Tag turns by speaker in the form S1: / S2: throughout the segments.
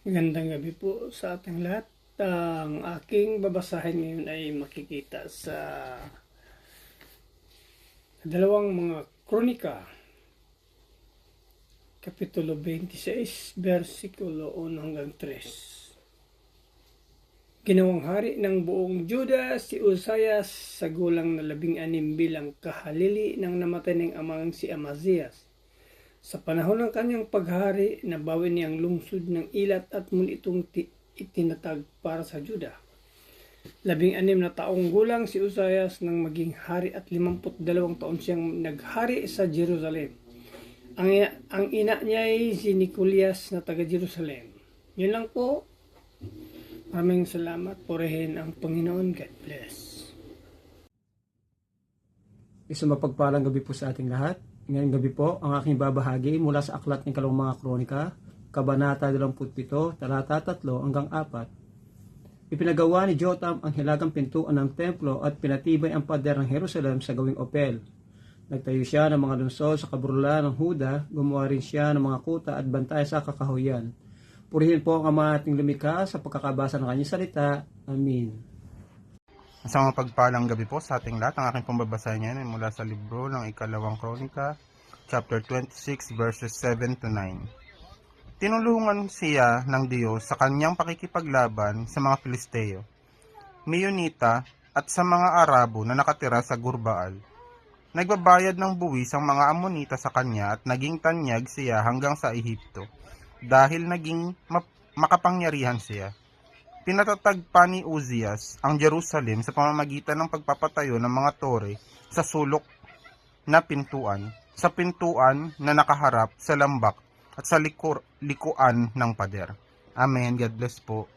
S1: Magandang gabi po sa ating lahat. Ang aking babasahin ngayon ay makikita sa dalawang mga kronika, Kapitulo 26, versikulo 1 hanggang 3. Ginawang hari ng buong Juda si Uzzias sa gulang na 16 bilang kahalili nang namatay ng amang si Amazias. Sa panahon ng kanyang paghari, nabawi niya ang lungsod ng Ilat at muli itong itinatag para sa Juda. 16 na taong gulang si Uzzias nang maging hari at 52 taon siyang naghari sa Jerusalem. Ang ina niya ay si Nicolias na taga Jerusalem. Yun lang po. Maraming salamat. Purihin ang Panginoon. God bless.
S2: Isang mapagpalang gabi po sa ating lahat. Ngayong gabi po, ang aking babahagi mula sa Aklat ng Ikalawang Mga Kronika, Kabanata 27, talata 3 hanggang 4. Ipinagawa ni Jotam ang hilagang pintuan ng templo at pinatibay ang pader ng Jerusalem sa gawing opel. Nagtayo siya ng mga lungsod sa kaburulan ng Huda, gumawa rin siya ng mga kuta at bantay sa kakahuyan. Purihin po ang Ama ating lumikha sa pagkakabasa ng kanyang salita. Amen.
S3: Isang mapagpalang gabi po sa ating lahat. Ang aking pambabasahin ngayon ay mula sa libro ng Ikalawang Kronika, chapter 26, verses 7 to 9. Tinulungan siya ng Diyos sa kanyang pakikipaglaban sa mga Filisteo, Meyonita at sa mga Arabo na nakatira sa Gurbaal. Nagbabayad ng buwis ang mga Amonita sa kanya at naging tanyag siya hanggang sa Ehipto dahil naging makapangyarihan siya. Pinatatag pa ni Uzzias ang Jerusalem sa pamamagitan ng pagpapatayo ng mga tore sa sulok na pintuan, sa pintuan na nakaharap sa lambak at sa likuan ng pader. Amen. God bless po.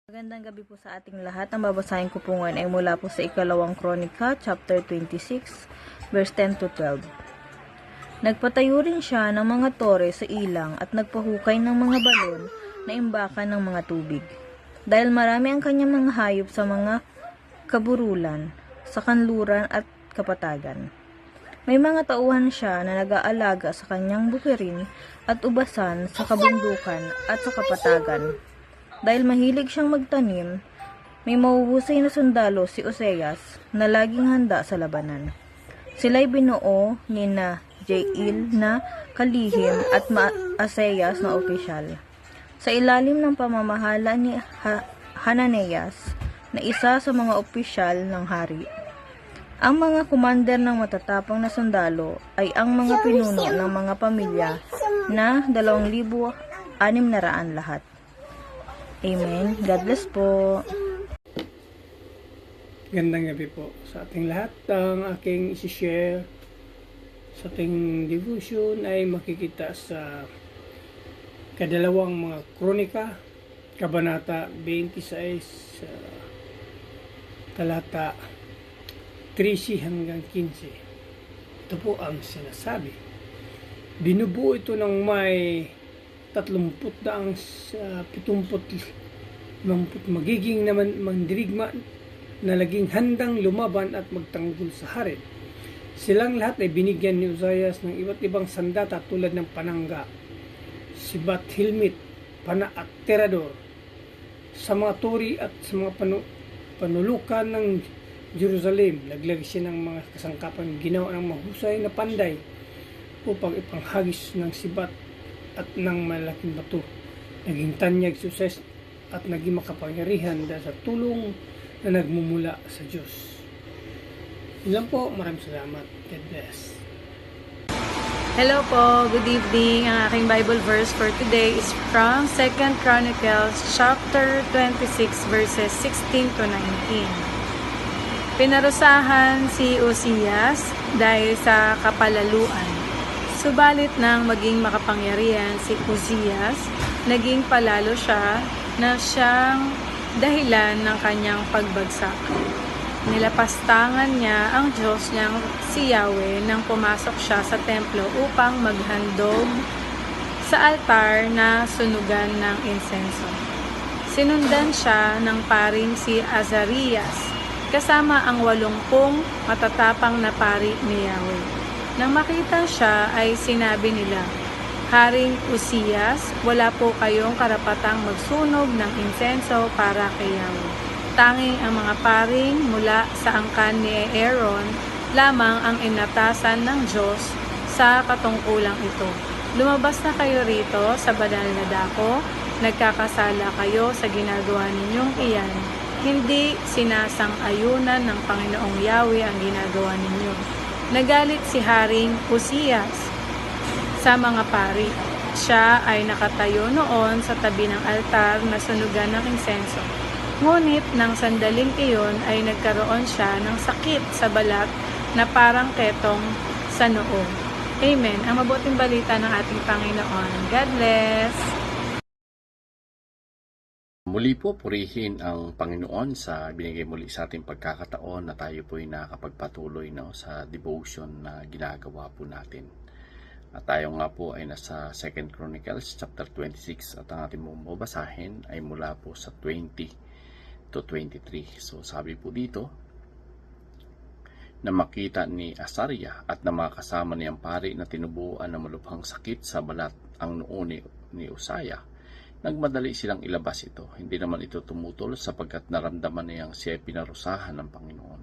S4: Magandang gabi po sa ating lahat. Ang babasahin ko po ngayon ay mula po sa Ikalawang Kronika, chapter 26, verse 10 to 12. Nagpatayo rin siya ng mga tore sa ilang at nagpahukay ng mga balon na imbakan ng mga tubig. Dahil marami ang kanyang mga hayop sa mga kaburulan, sa kanluran at kapatagan. May mga tauhan siya na nag-aalaga sa kanyang bukirin at ubasan sa kabundukan at sa kapatagan. Dahil mahilig siyang magtanim, may mahuhusay na sundalo si Uzzias na laging handa sa labanan. Sila'y binuo ni na Jael na kalihim at Maaseyas na opisyal. Sa ilalim ng pamamahala ni Hananias na isa sa mga opisyal ng hari. Ang mga commander ng matatapang na sundalo ay ang mga pinuno ng mga pamilya na 2,600 lahat. Amen. God bless po.
S1: Gandang gabi po sa ating lahat. Ang aking isi-share sa ating devotion ay makikita sa kadalawang mga kronika, Kabanata 26, talata 13 hanggang 15. Ito po ang sinasabi. Binubuo ito ng may 30 daang 70 magiging naman mandirigma na laging handang lumaban at magtanggol sa hari. Silang lahat ay binigyan ni Uzzias ng iba't ibang sandata tulad ng panangga, sibat, helmet, pana at terador. Sa mga turi at sa mga panulukan ng Jerusalem, laglag siya ng mga kasangkapan ginawa ng mahusay na panday upang ipanghagis ng sibat at ng malaking bato. Naging tanyag si Uzzias at naging makapangyarihan dahil sa tulong na nagmumula sa Diyos. Ilan po, maraming salamat. God bless.
S5: Hello po, good evening. Ang aking Bible verse for today is from 2 Chronicles chapter 26 verses 16 to 19. Pinarusahan si Uzzias dahil sa kapalaluan. Subalit nang maging makapangyarihan si Uzzias, naging palalo siya na siyang dahilan ng kanyang pagbagsak. Nilapastangan niya ang Diyos niyang si Yahweh nang pumasok siya sa templo upang maghandog sa altar na sunugan ng insenso. Sinundan siya ng paring si Azarias kasama ang 80 matatapang na pari ni Yahweh. Nang makita siya ay sinabi nila, Haring Uzzias, wala po kayong karapatang magsunog ng insenso para kay Yahweh. Tanging ang mga paring mula sa angkan ni Aaron lamang ang inatasan ng Diyos sa katungkulang ito. Lumabas na kayo rito sa banal na dako, nagkakasala kayo sa ginagawa ninyong iyan. Hindi sinasang-ayunan ng Panginoong Yahweh ang ginagawa ninyo. Nagalit si Haring Uzzias sa mga pari. Siya ay nakatayo noon sa tabi ng altar na sunugan ng insenso. Ngunit nang sandaling iyon ay nagkaroon siya ng sakit sa balat na parang ketong sa noo. Amen. Ang mabuting balita ng ating Panginoon. God bless!
S6: Muli po, purihin ang Panginoon sa binigay muli sa ating pagkakataon na tayo po ay nakapagpatuloy sa devotion na ginagawa po natin. At tayo nga po ay nasa 2 Chronicles chapter 26 at ang ating babasahin ay mula po sa 20 to 23. So sabi po dito, na makita ni Asaria at na mga kasama niyang pari na tinubuan ng malubhang sakit sa balat ang noo ni Uzziah, nagmadali silang ilabas ito. Hindi naman ito tumutol sapagkat naramdaman niyang siya ay pinarusahan ng Panginoon.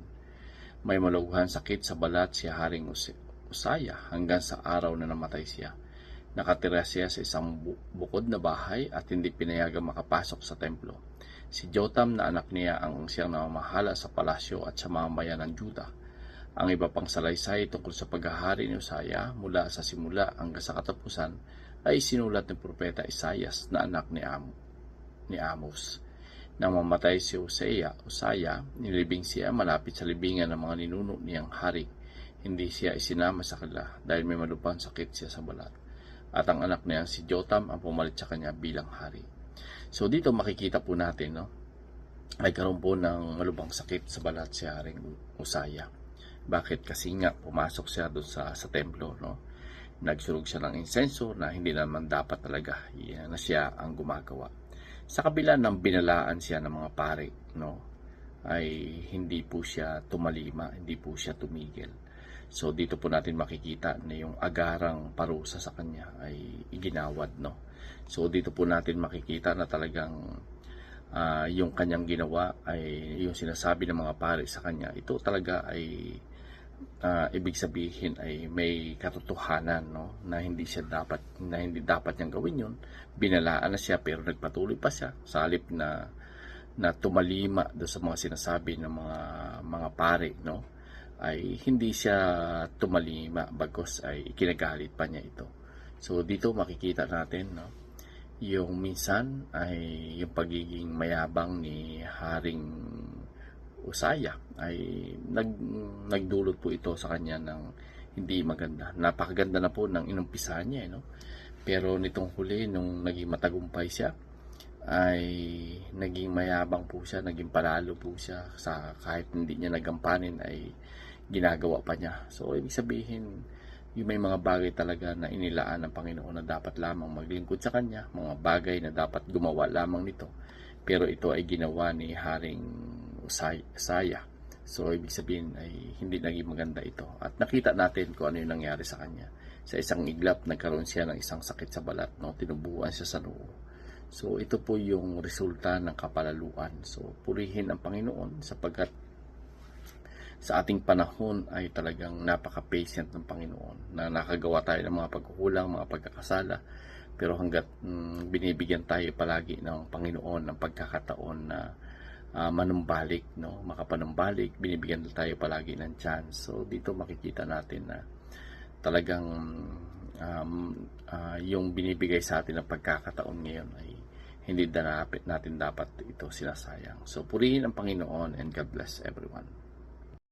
S6: May malughan sakit sa balat si Haring Uzziah hanggang sa araw na namatay siya. Nakatira siya sa isang bukod na bahay at hindi pinayagang makapasok sa templo. Si Jotam na anak niya ang siyang namamahala sa palasyo at sa mga bayan ng Juda. Ang iba pang salaysay tungkol sa paghahari ni Uzziah mula sa simula hanggang sa katapusan ay sinulat ng propeta Isaias na anak ni Amos. Nang mamatay si Uzziah, nilibing siya malapit sa libingan ng mga ninuno niyang hari. Hindi siya isinama sa kanila dahil may malubhang sakit siya sa balat. At ang anak niya si Jotam ang pumalit sa kanya bilang hari. So dito makikita po natin, ay karoon po ng malubhang sakit sa balat si Haring Uzziah. Bakit? Kasi nga pumasok siya doon sa templo, nagsunog siya ng insenso na hindi naman dapat talaga na siya ang gumagawa. Sa kabila ng binalaan siya ng mga pari, ay hindi po siya tumalima, hindi po siya tumigil. So dito po natin makikita na yung agarang parusa sa kanya ay iginawad, So dito po natin makikita na talagang yung kanyang ginawa ay yung sinasabi ng mga pari sa kanya, ito talaga ay ibig sabihin ay may katotohanan, na hindi dapat niyang gawin yun. Binalaan na siya pero nagpatuloy pa siya sa halip na tumalima do sa mga sinasabi ng mga pari, ay hindi siya tumalima bagos ay ikinagalit pa niya ito. So dito makikita natin, yung minsan ay yung pagiging mayabang ni Haring Uzziah ay nagdulot po ito sa kanya ng hindi maganda. Napakaganda na po ng inumpisahan niya, pero nitong huli, nung naging matagumpay siya, ay naging mayabang po siya, naging palalo po siya sa kahit hindi niya nagampanin ay ginagawa pa niya. So ibig sabihin, yung may mga bagay talaga na inilaan ng Panginoon na dapat lamang maglingkod sa kanya, mga bagay na dapat gumawa lamang nito, pero ito ay ginawa ni Haring Uzziah. So ibig sabihin ay hindi naging maganda ito. At nakita natin kung ano yung nangyari sa kanya. Sa isang iglap, nagkaroon siya ng isang sakit sa balat, tinubuan siya sa noo. So ito po yung resulta ng kapalaluan. So purihin ang Panginoon sapagkat sa ating panahon ay talagang napaka-patient ng Panginoon na nakagawa tayo ng mga pagkukulang, mga pagkakasala, pero hanggat binibigyan tayo palagi ng Panginoon ng pagkakataon na manumbalik, makapanumbalik, binibigyan tayo palagi ng chance. So dito makikita natin na talagang yung binibigay sa atin ng pagkakataon ngayon ay hindi natin dapat ito sinasayang. So purihin ang Panginoon and God bless everyone.